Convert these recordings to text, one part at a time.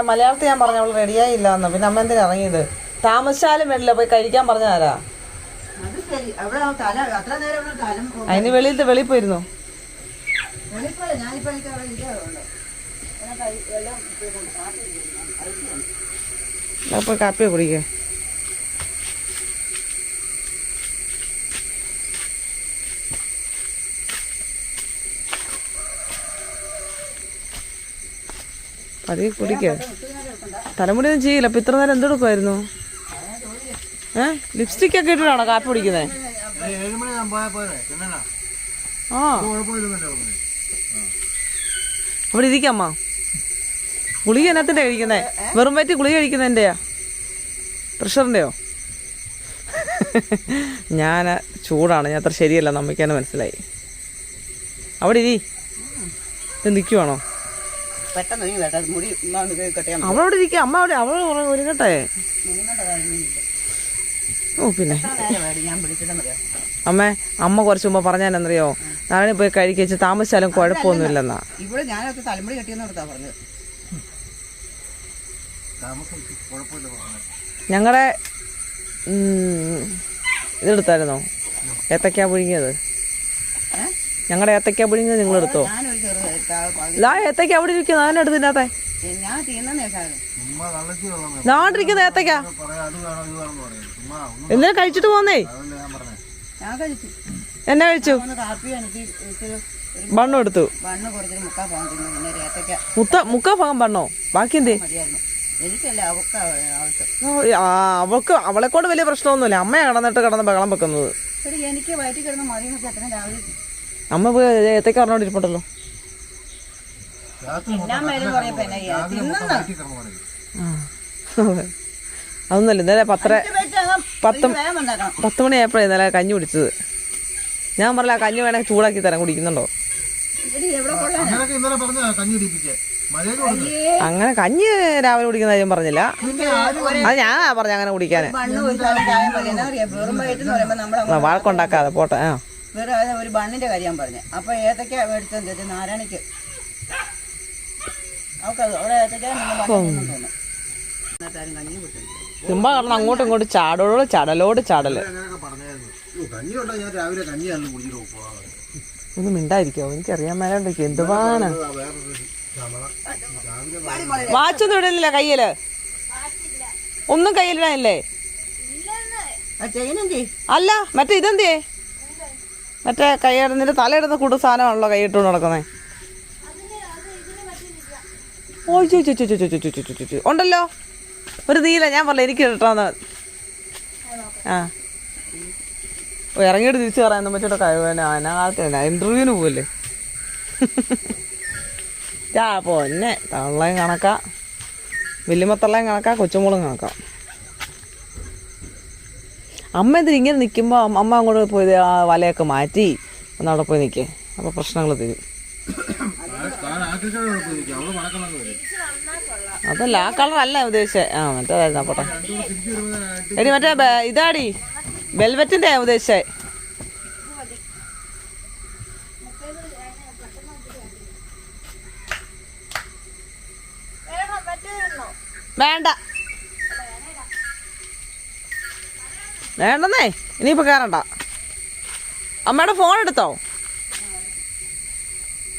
മലയാളത്തിൽ ഞാൻ പറഞ്ഞ അവള് റെഡിയായില്ല എന്ന്. പിന്നെ അമ്മ എന്തിനാ ഇറങ്ങിയത്? താമസിച്ചാലും വേണ്ടില്ല, പോയി കഴിക്കാൻ പറഞ്ഞാരാ? അതിന് വെളിയിൽ പോയിരുന്നു. പോയി കാപ്പിയോ കുടിക്കേ. പതിയെ കുടിക്കേ. തലമുടി ഒന്നും ചെയ്യില്ല. അപ്പൊ ഇത്ര നേരം എന്തെടുക്കുമായിരുന്നു? ലിപ്സ്റ്റിക് ഒക്കെ ഇട്ടിട്ടാണോ കാപ്പി കുടിക്കുന്നത്? ആ അവിടെ ഇരിക്കമ്മ. ഗുളിക എന്നത്തിന്റെ കഴിക്കുന്നേ? വെറും വയറ്റി ഗുളിക കഴിക്കുന്നതിൻ്റെയാ? പ്രഷറിൻ്റെയോ? ഞാൻ ചൂടാണ്, ഞാൻ അത്ര ശരിയല്ല, നമ്മയ്ക്കാണ് മനസ്സിലായി. അവിടെ ഇരി. നിൽക്കുവാണോ? അവളവിടെ ഇരിക്കുക. അമ്മ അവിടെ അവൾ ഒരുങ്ങട്ടെ. ഓ പിന്നെ അമ്മ കുറച്ച് മുമ്പ് പറഞ്ഞാലെന്നറിയോ, നാളെ പോയി കഴിക്കച്ച് താമസിച്ചാലും കുഴപ്പമൊന്നുമില്ലെന്നാ. ഞങ്ങളുടെ ഇതെടുത്തായിരുന്നോ ഏത്തക്കാ പുഴുങ്ങിയത്? ഞങ്ങളുടെ ഏത്തക്കാ പുഴുങ്ങിയത് നിങ്ങളെടുത്തോ? ഏത്തക്ക അവിടെ ഇരിക്കുന്നു, അതിനെ എടുത്തില്ലാത്ത നാട്ടിരിക്കുന്ന ഏത്തക്ക എന്തിനാ കഴിച്ചിട്ട് പോന്നേ? എന്നാ കഴിച്ചു? ബണ്ണും എടുത്തു. മുക്കാ ഭാഗം ബണ്ണോ? ബാക്കി എന്തേ? അവൾക്ക് അവളെ കൊണ്ട് വലിയ പ്രശ്നമൊന്നുമില്ല. അമ്മയാ കിടന്ന് ബഹളം വെക്കുന്നത്. അമ്മ പോയി ഏത്തക്ക പറഞ്ഞോണ്ടിരിപ്പുണ്ടല്ലോ. അതൊന്നുമല്ല. ഇന്നലെ 10 മണിയായപ്പോഴേ ഇന്നലെ കഞ്ഞി കുടിച്ചത്. ഞാൻ പറഞ്ഞ കഞ്ഞി വേണമെങ്കിൽ ചൂടാക്കി തരാൻ. കുടിക്കുന്നുണ്ടോ? അങ്ങനെ കഞ്ഞി രാവിലെ കുടിക്കുന്ന കാര്യം പറഞ്ഞില്ല. അത് ഞാൻ പറഞ്ഞ അങ്ങനെ കുടിക്കാന്. വഴക്കുണ്ടാക്കാതെ പോട്ടെ. ഒരു ബണ്ണിന്റെ കാര്യം പറഞ്ഞു. അപ്പൊ ഏത്തക്ക മേടിച്ചു നാരായണിക്ക്. ചുമ്മാ കാരണം അങ്ങോട്ടും ഇങ്ങോട്ടും ചടലോട് ചടല്. ഒന്ന് മിണ്ടായിരിക്കോ? എനിക്കറിയാൻ മേലാണ്ടിരിക്കും. എന്തുവാണ് വാച്ചൊന്നും ഇടലില്ല കയ്യില്? ഒന്നും കയ്യിലിടാനില്ലേ? അല്ല മറ്റേ ഇതെന്തിയേ? മറ്റേ കൈയിടുന്നതിന്റെ തലയിടുന്ന കൂട്ട സാധനമാണല്ലോ കൈയിട്ടുകൊണ്ട് നടക്കുന്നേ. ഉണ്ടല്ലോ ഒരു നീല. ഞാൻ പറഞ്ഞ എനിക്ക് ഇട്ടാന്ന്. ഇറങ്ങിയിട്ട് തിരിച്ചു പറയാൻ വെച്ചിട്ട് കാലത്തല്ല ഇന്റർവ്യൂവിന് പോവല്ലേ. പൊന്നെ തള്ളയും കണക്കാ, വല്യമ്മത്തള്ളയും കണക്കാ, കൊച്ചുമോളും കണക്കാ. അമ്മ എന്തിനും ഇങ്ങനെ നിൽക്കുമ്പോൾ അമ്മ അങ്ങോട്ട് പോയി ആ വലയൊക്കെ മാറ്റി ഒന്ന് അവിടെ പോയി നിൽക്കേ. അപ്പോൾ പ്രശ്നങ്ങൾ തീരും. അതല്ല ആ കളറല്ല ഉദ്ദേശിച്ചേ. മറ്റേതായിരുന്നു. പോട്ടെ എടി മറ്റേ ഇതാടി വെൽവെറ്റിൻ്റെ ഉദ്ദേശിച്ചേ. വേണ്ട വേണ്ടെന്നേ. ഇനിയിപ്പോൾ കയറണ്ട. അമ്മയുടെ ഫോൺ എടുത്തോ?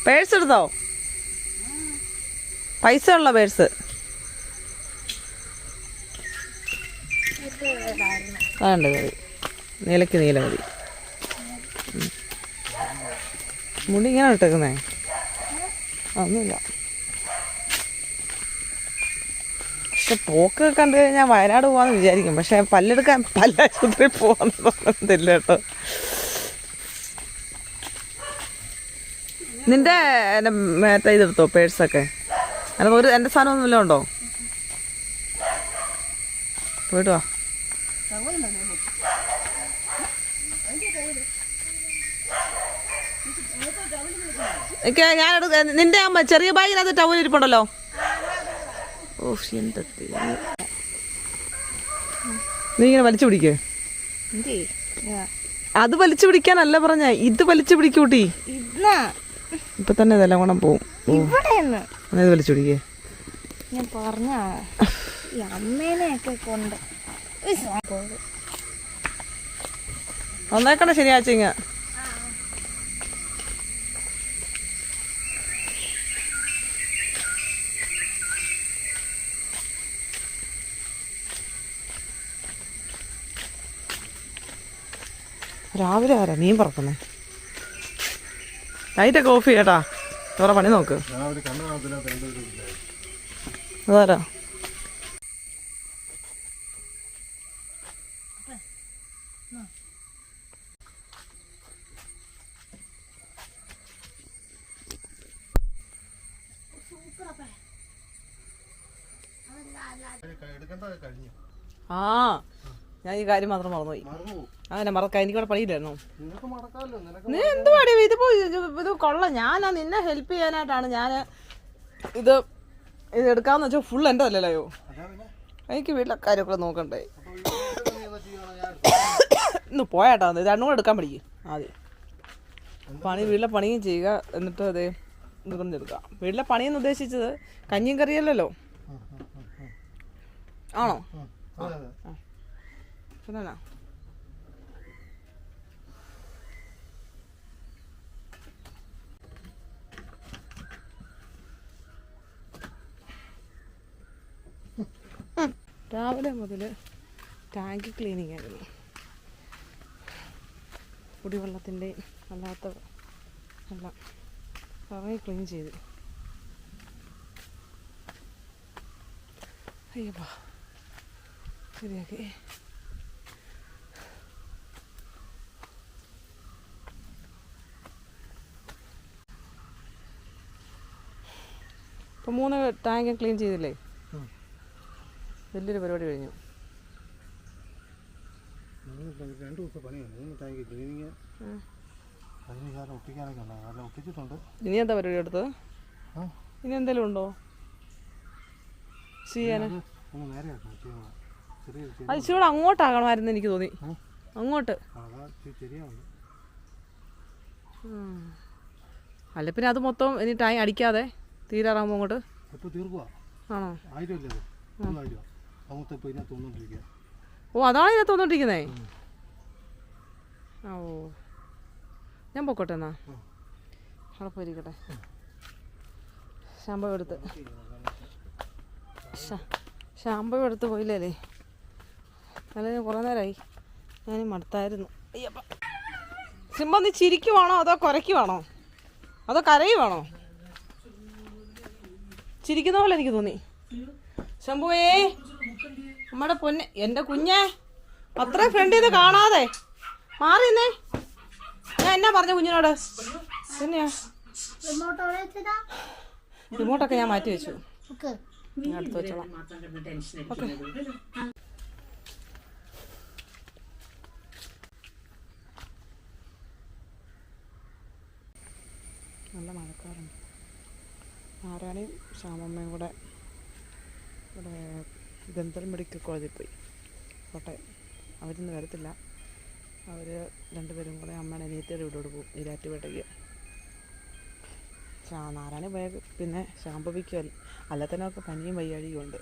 പേഴ്സ് എടുത്തോ? പൈസ ഉള്ള പേഴ്സ് വേണ്ട. കറി നീലയ്ക്ക് നീല മതി. മുടി ഇങ്ങനെ ഇട്ടേക്കുന്നേ? ഒന്നുമില്ല. പക്ഷെ പോക്ക് കണ്ടു കഴിഞ്ഞാൽ വയനാട് പോകാന്ന് വിചാരിക്കും. പക്ഷെ പല്ലാശുപത്രി പോകാന്ന് തോന്നുന്നില്ല കേട്ടോ. നിന്റെ മറ്റേ ഇതെടുത്തോ പേഴ്സൊക്കെ? അതിനകത്ത് എൻ്റെ സാധനമൊന്നുമില്ല ഉണ്ടോ? പോയിട്ട് വാ. ഞാൻ നിന്റെ അമ്മ ചെറിയ ബാഗിനകത്ത് ടവൽ ഇരിപ്പുണ്ടല്ലോ. എന്താ നീ ഇങ്ങനെ വലിച്ചു പിടിക്കേ? അത് വലിച്ചു പിടിക്കാനല്ല പറഞ്ഞ, ഇത് വലിച്ചു പിടിക്കൂട്ടി. ഇപ്പൊ തന്നെ ഇതെല്ലാം കൂടെ പോവും. ഇവിടെ വലിച്ചൊടിക്കേ ഞാൻ പറഞ്ഞ ഈ അമ്മേനെയൊക്കെ കൊണ്ട് ഒന്നേക്കണ്ട ശനിയാഴ്ച ഇങ്ങ രാവിലെ ആരാ മീൻ പറക്കുന്നേ ലൈറ്റൊക്കെ ഓഫ് ചെയ്യട്ടാ വേറെ പണി നോക്ക് അതാരാ ആ ഞാൻ ഈ കാര്യം മാത്രം മറന്നുപോയി അങ്ങനെ മറക്കാം എനിക്കവിടെ പണിയില്ലായിരുന്നോ നീ എന്തുവാടി ഇതിപ്പോ ഇത് കൊള്ളാം ഞാനാ നിന്നെ ഹെൽപ്പ് ചെയ്യാനായിട്ടാണ് ഞാൻ ഇത് എടുക്കാന്ന് വെച്ചാൽ ഫുൾ എൻ്റെ അല്ലല്ലോ എനിക്ക് വീട്ടിലെ കാര്യമൊക്കെ നോക്കണ്ടേ ഇന്ന് പോയാട്ടാ ഇത് രണ്ടും കൂടെ എടുക്കാൻ പഠിക്കും ആദ്യം വീട്ടിലെ പണിയും ചെയ്യുക എന്നിട്ട് അതേ നിർന്നെടുക്കുക വീട്ടിലെ പണിയെന്ന് ഉദ്ദേശിച്ചത് കഞ്ഞിയും കറിയല്ലല്ലോ ആണോ പിന്നെ രാവിലെ മുതൽ ടാങ്ക് ക്ലീനിങ് ആയിരുന്നു കുടിവെള്ളത്തിൻ്റെ അല്ലാത്ത എല്ലാം കുറേ ക്ലീൻ ചെയ്ത് അയ്യപ്പാ ശരിയാക്കി ഇപ്പം 3 ടാങ്ക് ക്ലീൻ ചെയ്തില്ലേ വലിയൊരു പരിപാടി കഴിഞ്ഞു 2 ദിവസം പണിയാണ് 3 ടാങ്ക് ക്ലീനിങ് ഒട്ടിക്കാനൊക്കെ ഉണ്ടാകും ഒട്ടിച്ചിട്ടുണ്ട് ഇനി എന്താ പരിപാടി എടുത്തത് ഇനി എന്തെങ്കിലും ഉണ്ടോ ചെയ്യാന് അത് ഇച്ചിരി അങ്ങോട്ടാകണമായിരുന്നു എനിക്ക് തോന്നി അങ്ങോട്ട് അല്ല പിന്നെ അത് മൊത്തം ഇനി ടൈം അടിക്കാതെ തീരാറാകുമ്പോൾ അങ്ങോട്ട് ആണോ ഓ അതാണ് ഇതിനകത്ത് തോന്നിട്ടിരിക്കുന്നേ ഓ ഞാൻ പൊക്കോട്ടെ എന്നാ അവിടെ പോയിരിക്കട്ടെ ശാമ്പു എടുത്ത് ശാമ്പു എടുത്ത് പോയില്ലേ നല്ല കുറേ നേരമായി ഞാൻ മടുത്തായിരുന്നു അയ്യപ്പ സിംബ നീ ചിരിക്കുവാണോ അതോ കുരയ്ക്കുവാണോ അതോ കരയുവാണോ ചിരിക്കുന്ന പോലെ എനിക്ക് തോന്നി ശംഭുവേ നമ്മുടെ പൊന്നെ എൻ്റെ കുഞ്ഞെ അത്ര ഫ്രണ്ട് ചെയ്ത് കാണാതെ മാറിയെന്നേ ഞാൻ എന്നാ പറഞ്ഞ കുഞ്ഞിനോട് തന്നെയാ റിമോട്ടൊക്കെ ഞാൻ മാറ്റി വെച്ചു ഞാൻ അടുത്ത് വെച്ചോളാം ഓക്കെ നല്ല മഴക്കാറുണ്ട് നാരായണിയും ശ്യാമമ്മയും കൂടെ ഇവിടെ ദന്തൽ മെഡിക്കൽ കോളേജിൽ പോയി കോട്ടയം അവരിന്ന് വരത്തില്ല അവർ രണ്ടുപേരും കൂടെ അമ്മയുടെ അനിയത്തിയുടെ വീടോട് പോകും ഈരാറ്റുപേട്ടയ്ക്ക് നാരായണി പോയ പിന്നെ ശാമ്പവിക്കും അല്ലത്തനൊക്കെ പനിയും വയ്യാഴിയും ഉണ്ട്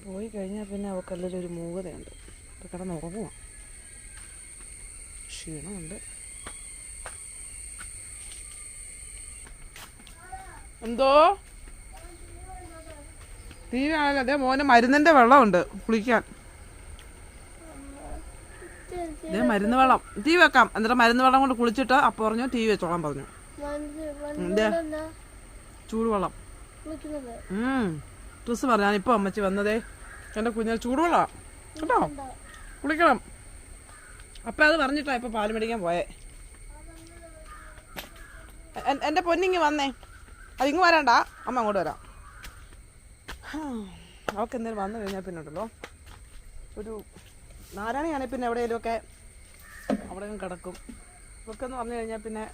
പോയി കഴിഞ്ഞാൽ പിന്നെ അവൾക്കെല്ലാം ഒരു മൂകതയുണ്ട് അപ്പോൾ കിടന്നുറങ്ങുക ക്ഷീണമുണ്ട് എന്തോ ടി വി ആണല്ലോ അതേ മോന് മരുന്നിൻ്റെ വെള്ളമുണ്ട് കുളിക്കാൻ ഇതേ മരുന്ന് വെള്ളം ടി വി വെക്കാം എന്നിട്ട് മരുന്ന് വെള്ളം കൊണ്ട് കുളിച്ചിട്ട് അപ്പോൾ പറഞ്ഞു ടി വി വെച്ചോളാൻ പറഞ്ഞു എന്തേ ചൂടുവെള്ളം ഡ്രസ്സ് പറഞ്ഞു ഞാനിപ്പോൾ അമ്മച്ചി വന്നതേ എൻ്റെ കുഞ്ഞിന് ചൂടുവെള്ളം കേട്ടോ കുളിക്കണം അപ്പം അത് പറഞ്ഞിട്ടാ ഇപ്പം പാല് മേടിക്കാൻ പോയേ എൻ്റെ പൊന്നിങ്ങ് വന്നേ അതിങ്ങ് വരണ്ട അമ്മ അങ്ങോട്ട് വരാം അവൾക്ക് എന്തെങ്കിലും വന്നു കഴിഞ്ഞാൽ പിന്നെ ഉണ്ടല്ലോ ഒരു നാരായണിയാണെങ്കിൽ പിന്നെ എവിടെയെങ്കിലുമൊക്കെ അവിടെ കിടക്കും ഇവർക്ക് എന്ന് പറഞ്ഞു കഴിഞ്ഞാൽ പിന്നെ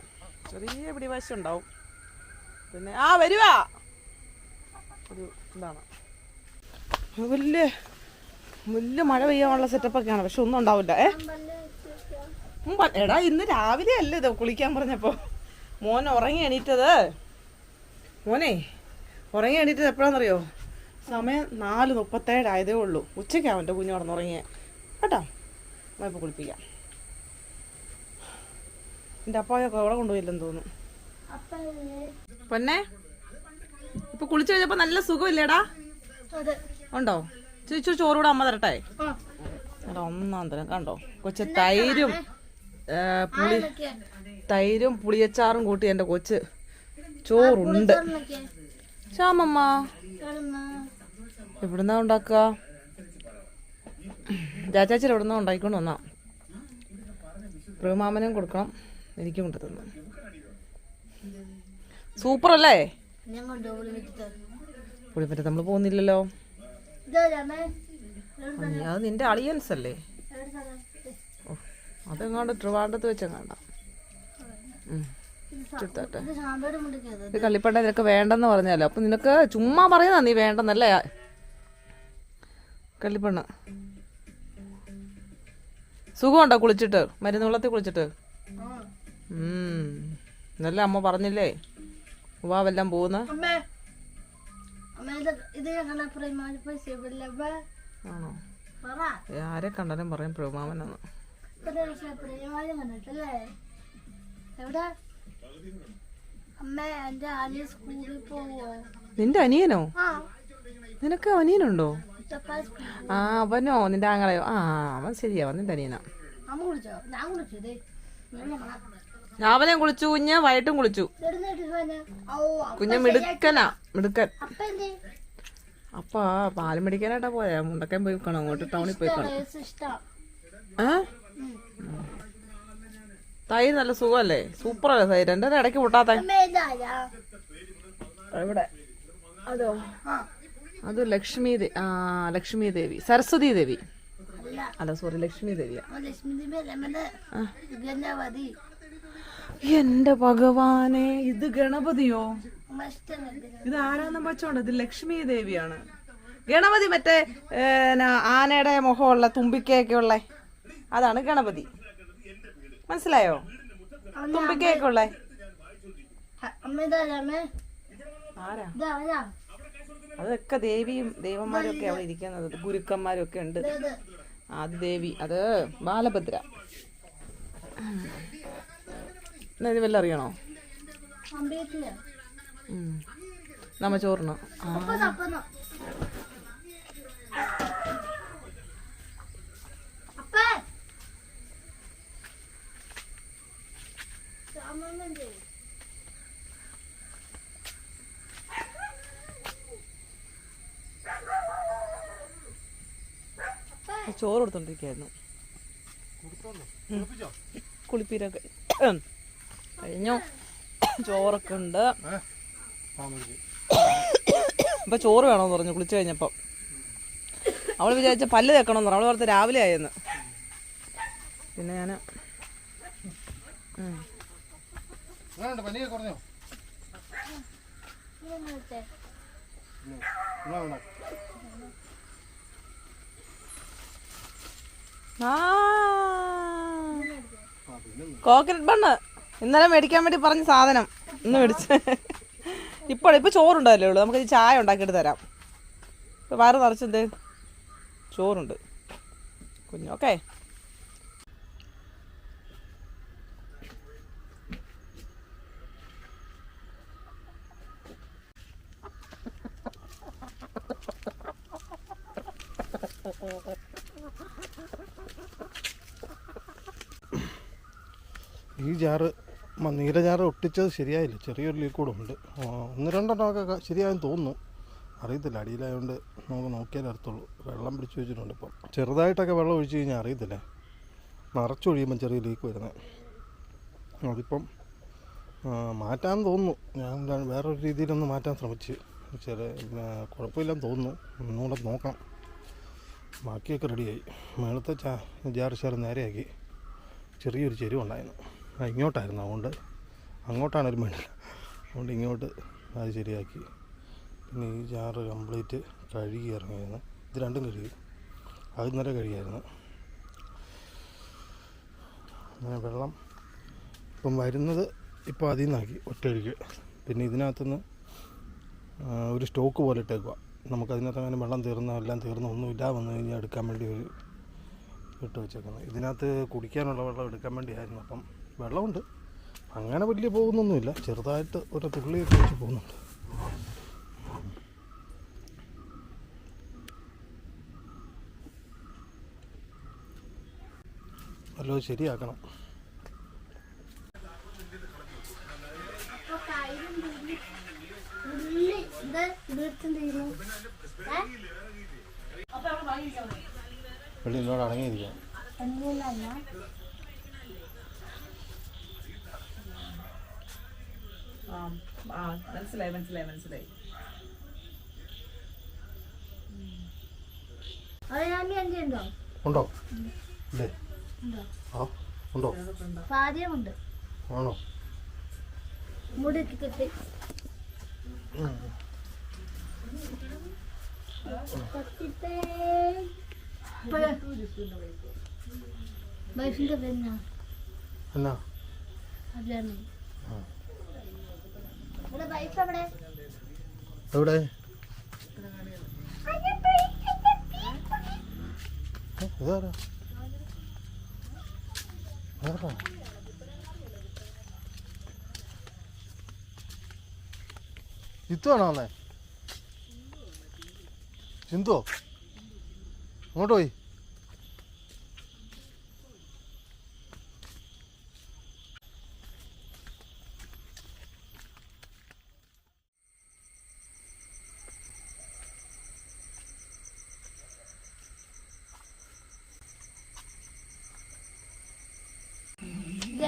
ചെറിയ പിടിവാശി ഉണ്ടാവും പിന്നെ ആ വരുവാ ഒരു ഇതാണ് വലിയ വലിയ മഴ പെയ്യാനുള്ള സെറ്റപ്പൊക്കെയാണ് പക്ഷെ ഒന്നും ഉണ്ടാവില്ല എടാ ഇന്ന് രാവിലെ അല്ലേ ഇത് കുളിക്കാൻ പറഞ്ഞപ്പോൾ മോൻ ഉറങ്ങി എണീറ്റത് മോനെ ഉറങ്ങി എണീറ്റ് എപ്പോഴാണെന്നറിയോ? സമയം 4:37 ആയതേ ഉള്ളൂ. ഉച്ചയ്ക്കാവും എൻ്റെ കുഞ്ഞു കിടന്നുറങ്ങിയേ കേട്ടോ. ഇപ്പോൾ കുളിപ്പിക്കാം. എൻ്റെ അപ്പായൊക്കെ അവിടെ കൊണ്ടുപോയില്ലെന്ന് തോന്നുന്നു. പൊന്നെ ഇപ്പൊ കുളിച്ചു കഴിഞ്ഞപ്പോ നല്ല സുഖമില്ലേടാ? ഉണ്ടോ? ചേച്ചി ചോറൂടെ അമ്മ തരട്ടെ? ഒന്നാം തരം കണ്ടോ കൊച്ച് തൈരും പുളിയച്ചാറും കൂട്ടി എൻ്റെ കൊച്ച് ചോറുണ്ട്. ശ്യാമമ്മ എവിടുന്നാ ഉണ്ടാക്കുക? ചാച്ചാച്ചിൽ എവിടുന്നാ ഉണ്ടാക്കിക്കൊണ്ട് വന്നാ. പ്രമാമനും കൊടുക്കണം, എനിക്കും കൊണ്ട് തന്നു. സൂപ്പർ അല്ലേ? പുളിപ്പറ്റ നമ്മൾ പോകുന്നില്ലല്ലോ. അത് നിന്റെ അളിയൻസ് അല്ലേ? അതെങ്ങാണ്ട് ട്രിവാൻഡ്രത്ത് വെച്ചെങ്ങാണ്ട. ഇത് കള്ളിപ്പണ്ട നിനക്ക് വേണ്ടെന്ന് പറഞ്ഞാലോ. അപ്പൊ നിനക്ക് ചുമ്മാ പറയുന്ന നീ വേണ്ടെന്നല്ലേ കള്ളിപ്പണ്ണ്? സുഖമുണ്ടോ കുളിച്ചിട്ട്? മരുന്ന് വെള്ളത്തിൽ കുളിച്ചിട്ട്? ഇന്നല്ലേ അമ്മ പറഞ്ഞില്ലേ ഉവാവെല്ലാം പോകുന്ന? ആണോ? ആരെ കണ്ടാലും പറയും പ്രമാമനാണ്. നിന്റെ അനിയനോ? നിനക്ക് അനിയനുണ്ടോ? ആ അവനോ? നിന്റെ ആങ്ങളെയോ? ആ അവൻ ശരിയാ, നിന്റെ അനിയനാ. രാവിലെ കുളിച്ചു കുഞ്ഞ്, വൈകിട്ടും കുളിച്ചു. കുഞ്ഞ് മിടുക്കനാ, മിടുക്കൻ. അപ്പ പാല് മേടിക്കാനായിട്ടാ പോയാ. മുണ്ടക്കാൻ പോയി കാണോ, അങ്ങോട്ട് ടൗണിൽ പോയി കാണോ. തൈര് നല്ല സുഖമല്ലേ? സൂപ്പറല്ലേ തൈര്? എന്റെ ഇടയ്ക്ക് പൊട്ടാത്ത ഇവിടെ അതോ? അത് ലക്ഷ്മി ദേവി, സരസ്വതി ദേവി അല്ല, സോറി, ലക്ഷ്മി ദേവിയാ. എന്റെ ഭഗവാനെ, ഇത് ഗണപതിയോ? ഇത് ആരാന്നും വെച്ചോണ്ട്? ഇത് ലക്ഷ്മി ദേവിയാണ്. ഗണപതി മറ്റേ ആനയുടെ മുഖമുള്ള തുമ്പിക്കയൊക്കെ ഉള്ള അതാണ് ഗണപതി. മനസ്സിലായോ? തുമ്പിക്കയൊക്കെ ഉള്ള ആരാ? അതൊക്കെ ദേവിയും ദേവന്മാരും ഒക്കെ അവിടെ ഇരിക്കുന്നത്. ഗുരുക്കന്മാരും ഒക്കെ ഉണ്ട്. അത് ദേവി, അത് ബാലഭദ്ര. ഇത് വല്ല അറിയണോ? നമ്മ ചോറിനോ? ചോറ് കൊടുത്തോണ്ടിരിക്കായിരുന്നു. കുളിപ്പീരൊക്കെ കഴിഞ്ഞു. ചോറൊക്കെ ഉണ്ട്. അപ്പൊ ചോറ് വേണമെന്ന് പറഞ്ഞു കുളിച്ചു കഴിഞ്ഞപ്പം. അവള് വിചാരിച്ച പല്ല് തേക്കണമെന്ന് പറഞ്ഞു. അവള് പറഞ്ഞ രാവിലെ ആയെന്ന്. പിന്നെ ഞാന് കോക്കനട്ട് ബണ്ണ് ഇന്നലെ മേടിക്കാൻ വേണ്ടി പറഞ്ഞ സാധനം ഇന്ന് മേടിച്ച്. ഇപ്പൊ ചോറുണ്ടല്ലേ ഉള്ളു. നമുക്ക് ചായ ഉണ്ടാക്കിയിട്ട് തരാം. ഇപ്പൊ വയറ് നിറച്ചെന്തേ ചോറുണ്ട് കുഞ്ഞു. ഓക്കെ, ഈ ജാറ് നീലജാറ് ഒട്ടിച്ചത് ശരിയായില്ല. ചെറിയൊരു ലീക്കൂടെ ഉണ്ട്. 1-2 ശരിയായെന്ന് തോന്നുന്നു. അറിയത്തില്ല, അടിയിലായതുകൊണ്ട് നമുക്ക് നോക്കിയാലേ അറിയത്തുള്ളൂ. വെള്ളം പിടിച്ച് വെച്ചിട്ടുണ്ട്. ഇപ്പം ചെറുതായിട്ടൊക്കെ വെള്ളം ഒഴിച്ച് കഴിഞ്ഞാൽ അറിയത്തില്ല. നിറച്ചൊഴിയുമ്പം ചെറിയ ലീക്ക് വരുന്നത്. അതിപ്പം മാറ്റാൻ തോന്നുന്നു. ഞാൻ വേറൊരു രീതിയിലൊന്ന് മാറ്റാൻ ശ്രമിച്ച്. കുഴപ്പമില്ലെന്ന് തോന്നുന്നു. ഒന്നുകൂടെ നോക്കണം. ബാക്കിയൊക്കെ റെഡിയായി. മേളത്തെ ജാറ് നേരെയാക്കി. ചെറിയൊരു ചെരുവുണ്ടായിരുന്നു. ഇങ്ങോട്ടായിരുന്നു. അതുകൊണ്ട് അങ്ങോട്ടാണ് ഒരു മേളിൽ. അതുകൊണ്ട് ഇങ്ങോട്ട് അത് ശരിയാക്കി. പിന്നെ ഈ ജാറ് കംപ്ലീറ്റ് കഴുകി ഇറങ്ങിയായിരുന്നു. ഇത് രണ്ടും കഴുകി. അത് ഇന്നലെ കഴുകിയായിരുന്നു. അങ്ങനെ വെള്ളം ഇപ്പം വരുന്നത് ഇപ്പോൾ അതിൽ നിന്നാക്കി ഒറ്റയടിക്ക്. പിന്നെ ഇതിനകത്തുനിന്ന് ഒരു സ്റ്റോക്ക് പോലെ ഇട്ടേക്കുക. നമുക്കതിനകത്ത് അങ്ങനെ വെള്ളം തീർന്നോ എല്ലാം തീർന്നോ ഒന്നുമില്ല വന്നു കഴിഞ്ഞാൽ എടുക്കാൻ വേണ്ടി ഒരു ഇട്ട് വെച്ചേക്കുന്നത്. ഇതിനകത്ത് കുടിക്കാനുള്ള വെള്ളം എടുക്കാൻ വേണ്ടിയായിരുന്നു. അപ്പം വെള്ളമുണ്ട്, അങ്ങനെ വലിയ പോകുന്നൊന്നുമില്ല, ചെറുതായിട്ട് ഒരു തുള്ളിയൊക്കെ വെച്ച് പോകുന്നുണ്ട്. വല്ലതും ശരിയാക്കണം. വെള്ളിനോട് അടങ്ങിയിരിക്കാം. മനസ്സിലായി മനസ്സിലായി മനസ്സിലായി. ഉണ്ടോ? ഇല്ലേ? ആ ഉണ്ടോ? ഭാര്യമുണ്ട്. ആണോ? മുടി കെട്ടി വൈഫിന്റെ പെണ്ണ എന്നാ വൈഫ് എവിടെ? എവിടെ? ഇതാരാ? ആരാ? ചിത്തുവാണോ വന്നേ? ചിന്തുവോ? അങ്ങോട്ട് പോയി.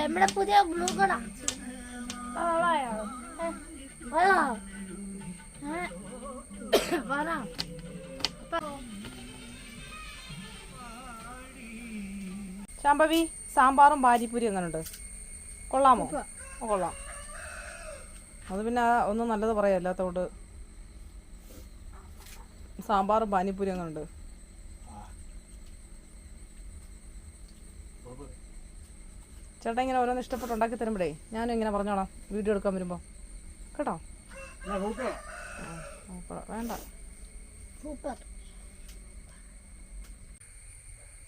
നമ്മുടെ പുതിയ ബ്ലൂ കള ശാംഭവി, സാമ്പാറും പാനിപ്പൂരി എങ്ങനെയുണ്ട്? കൊള്ളാമോ? കൊള്ളാം. അത് പിന്നെ ഒന്നും നല്ലത് പറയാം, അല്ലാത്തതുകൊണ്ട്. സാമ്പാറും പാനിപ്പൂരി എങ്ങനെയുണ്ട്? ചേട്ടാ ഇങ്ങനെ ഓരോന്ന് ഇഷ്ടപ്പെട്ട് ഉണ്ടാക്കി തരുമ്പോഴേ ഞാനും ഇങ്ങനെ പറഞ്ഞോളാം വീഡിയോ എടുക്കാൻ വരുമ്പോൾ, കേട്ടോ? വേണ്ട.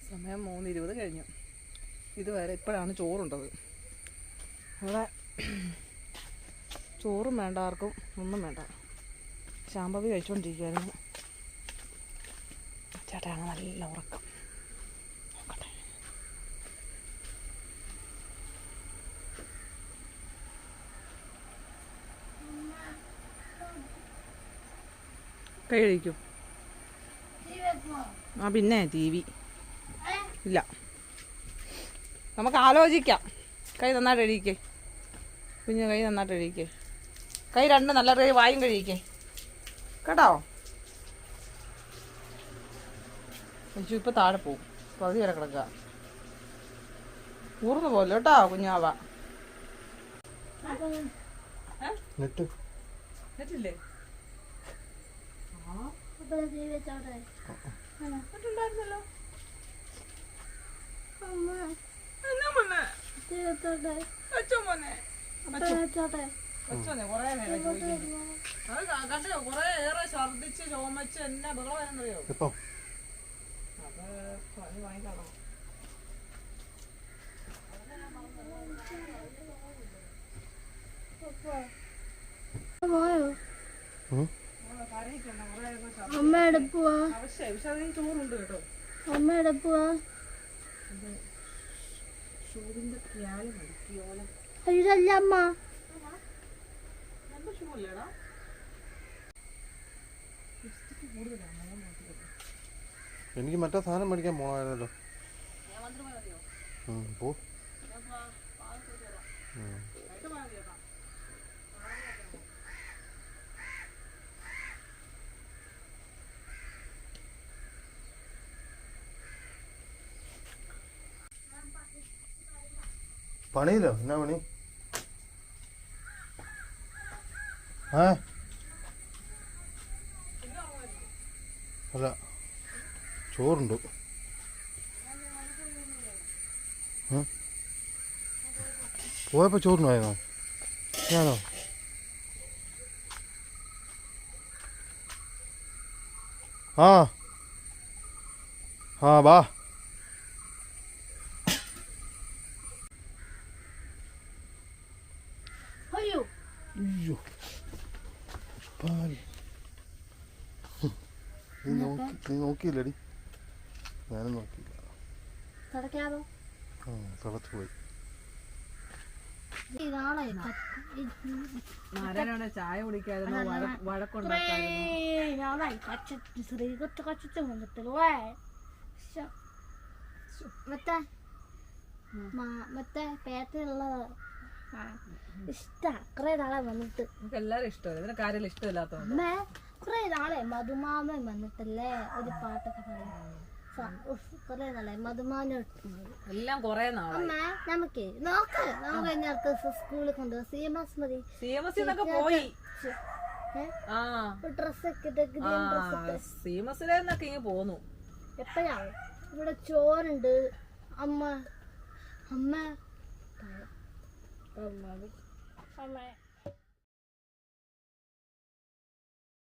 സമയം 3:20 കഴിഞ്ഞു. ഇതുവരെ ഇപ്പോഴാണ് ചോറുണ്ടത്. ഇവിടെ ചോറും വേണ്ട, ആർക്കും ഒന്നും വേണ്ട. ശാംഭവി കഴിച്ചുകൊണ്ടിരിക്കുകയായിരുന്നു. ചേട്ടയാണ് നല്ല ഉറക്കം. നോക്കട്ടെ. കൈ കഴിക്കും. ആ പിന്നെ TV ഇല്ല, നമുക്ക് ആലോചിക്കാം. കൈ നന്നായിട്ട് എഴുതിക്കേ കുഞ്ഞ്, കൈ നന്നായിട്ട് എഴുതിക്കേ. കൈ രണ്ട് നല്ല കൈ വായും കഴിക്കേ, കേട്ടോ? കുഞ്ഞു ഇപ്പം താഴെ പോവും, പകുതി വരെ കിടക്കുക. ഊർന്നു പോലെ കേട്ടോ കുഞ്ഞാവ. നെറ്റില്ലേ? നെറ്റുണ്ടായിരുന്നല്ലോ. കൊറേ ഏറെ ഛർദിച്ച് ചോമച്ച് എന്നെ ബഹളമാരെന്നറിയോ? അത് പനി വാങ്ങിക്കണം. അമ്മ എടുപ്പുവാ? ചോറുണ്ട് കേട്ടോ. അമ്മ എടുപ്പുവാ? ഇതല്ല അമ്മ. എനിക്ക് മറ്റേ സാധനം മേടിക്കാൻ പോകണമായിരുന്നല്ലോ. പോ. പണിയില്ലോ? എന്നാ പണി? അല്ല, ചോറുണ്ട്. പോയപ്പോ ചോറിനായിരുന്നോ? ഞാനോ? ആ ആ വാ. അയ്യോ അയ്യോ പാൽ. നീ നോക്കിയില്ലടി? ഞാനും നോക്കിയില്ല. തുടക്കാമോ? തിളച്ചു പോയി. നാളെ നാരായണ ചായ കുടിക്കായിരുന്നു, വഴക്കുണ്ടാക്കായിരുന്നു. നാളായി ശ്രീകൊച്ചു കച്ചിട്ട് വന്നിട്ടില്ലേ? മറ്റേ പേത്തിലുള്ളത് ഇഷ്ടാ. കുറെ നാളെ വന്നിട്ട് നമുക്ക് എല്ലാരും ഇഷ്ടമല്ല, ഇതിനെ കാര്യം ഇഷ്ടമില്ലാത്തതുകൊണ്ട്. അമ്മേ കുറെ നാളെ മധുമാമൻ വന്നിട്ടല്ലേ ഒരു പാട്ടൊക്കെ പറയും. കുറെ നാളെ മധുമാമൻ എല്ലാം കൊറേ നാളെ. അമ്മ നമുക്ക് ഇനി അടുത്ത ദിവസം സ്കൂളിൽ കൊണ്ടുപോകും. CMS മതി. CMS എന്നൊക്കെ പോയി. ഡ്രസ്സൊക്കെ ഗ്രീൻ ഡ്രസ്സൊക്കെ സീമസിലെന്നൊക്കെ ഇങ്ങനെ പോന്നു. എപ്പോഴാവും? ഇവിടെ ചോറുണ്ട്. അമ്മ അമ്മ അമ്മ